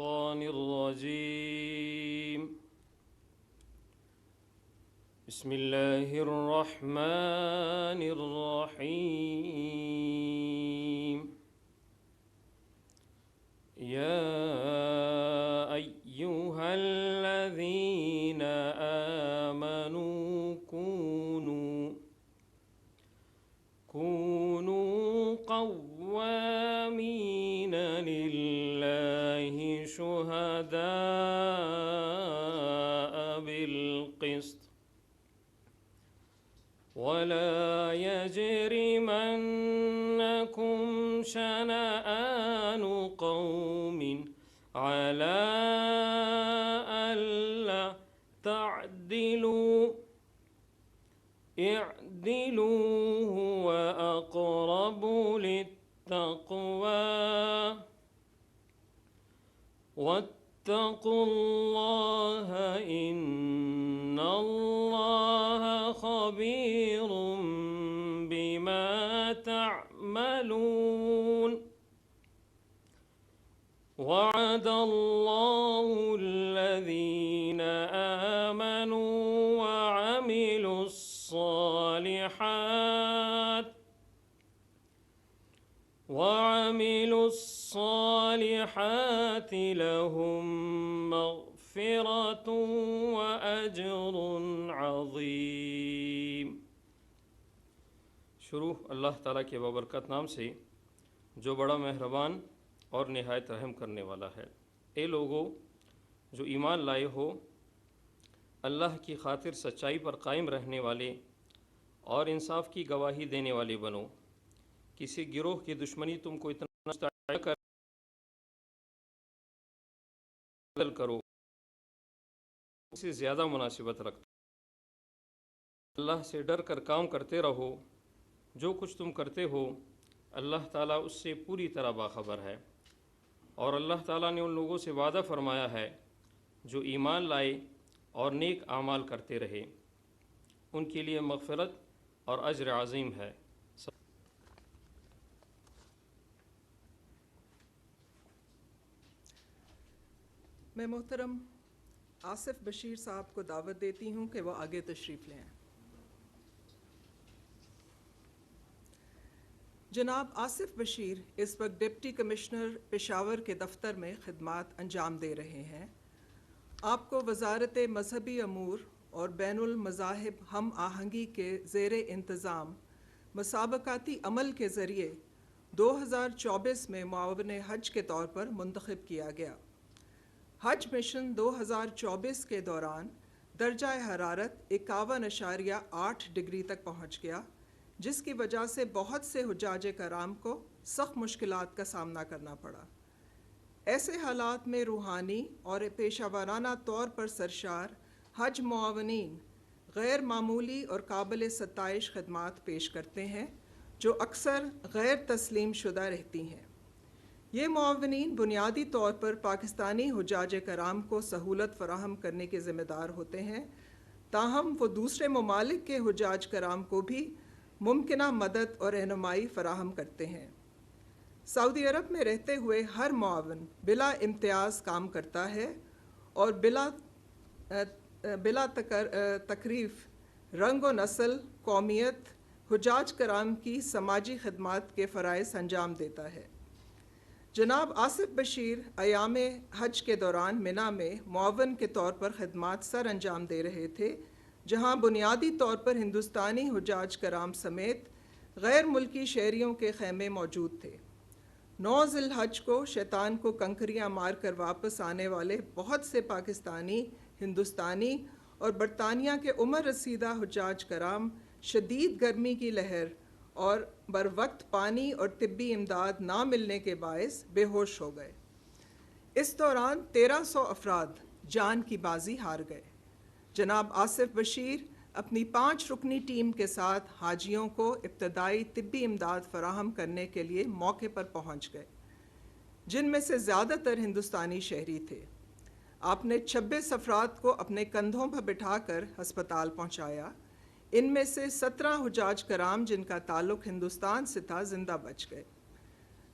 الشيطان الرجيم. بسم الله الرحمن الرحيم. يا أيها الذين آمنوا كونوا قوامين لله شهداء بالقسط ولا يجرمنكم شنآن قوم على ألا تعدلوا اعدلوا هو أقرب للتقوى واتقوا الله إن الله خبير بما تعملون. وعد الله الذين آمنوا وعملوا الصالحات لهم مغفرة وأجر عظيم. شروع اللہ تعالیٰ کے بابرکت نام سے جو بڑا مہربان اور نہایت رحم کرنے والا ہے. اے لوگو جو ایمان لائے ہو، اللہ کی خاطر سچائی پر قائم رہنے والے اور انصاف کی گواہی دینے والے بنو. کسی گروہ کی دشمنی تم کو اتنا کرو اس سے زیادہ مناسبت رکھتا. اللہ سے ڈر کر کام کرتے رہو. جو کچھ تم کرتے ہو اللہ تعالیٰ اس سے پوری طرح باخبر ہے. اور اللہ تعالیٰ نے ان لوگوں سے وعدہ فرمایا ہے جو ایمان لائے اور نیک اعمال کرتے رہے، ان کے لیے مغفرت اور اجر عظیم ہے. میں محترم آصف بشیر صاحب کو دعوت دیتی ہوں کہ وہ آگے تشریف لیں. جناب آصف بشیر اس وقت ڈپٹی کمشنر پشاور کے دفتر میں خدمات انجام دے رہے ہیں. آپ کو وزارت مذہبی امور اور بین المذاہب ہم آہنگی کے زیر انتظام مسابقاتی عمل کے ذریعے 2024 میں معاون حج کے طور پر منتخب کیا گیا. حج مشن 2024 کے دوران درجہ حرارت 51.8 ڈگری تک پہنچ گیا، جس کی وجہ سے بہت سے حجاج کرام کو سخت مشکلات کا سامنا کرنا پڑا. ایسے حالات میں روحانی اور پیشہ ورانہ طور پر سرشار حج معاونین غیر معمولی اور قابل ستائش خدمات پیش کرتے ہیں جو اکثر غیر تسلیم شدہ رہتی ہیں. یہ معاونین بنیادی طور پر پاکستانی حجاج کرام کو سہولت فراہم کرنے کے ذمہ دار ہوتے ہیں، تاہم وہ دوسرے ممالک کے حجاج کرام کو بھی ممکنہ مدد اور رہنمائی فراہم کرتے ہیں. سعودی عرب میں رہتے ہوئے ہر معاون بلا امتیاز کام کرتا ہے اور بلا تکریف رنگ و نسل، قومیت، حجاج کرام کی سماجی خدمات کے فرائض انجام دیتا ہے. جناب آصف بشیر ایام حج کے دوران منا میں معاون کے طور پر خدمات سر انجام دے رہے تھے، جہاں بنیادی طور پر ہندوستانی حجاج کرام سمیت غیر ملکی شہریوں کے خیمے موجود تھے. 9 ذی الحج کو شیطان کو کنکریاں مار کر واپس آنے والے بہت سے پاکستانی، ہندوستانی اور برطانیہ کے عمر رسیدہ حجاج کرام شدید گرمی کی لہر اور بروقت پانی اور طبی امداد نہ ملنے کے باعث بے ہوش ہو گئے. اس دوران 1300 افراد جان کی بازی ہار گئے. جناب آصف بشیر اپنی 5 رکنی ٹیم کے ساتھ حاجیوں کو ابتدائی طبی امداد فراہم کرنے کے لیے موقع پر پہنچ گئے، جن میں سے زیادہ تر ہندوستانی شہری تھے. آپ نے 26 افراد کو اپنے کندھوں پر بٹھا کر ہسپتال پہنچایا. ان میں سے 17 حجاج کرام جن کا تعلق ہندوستان سے تھا زندہ بچ گئے.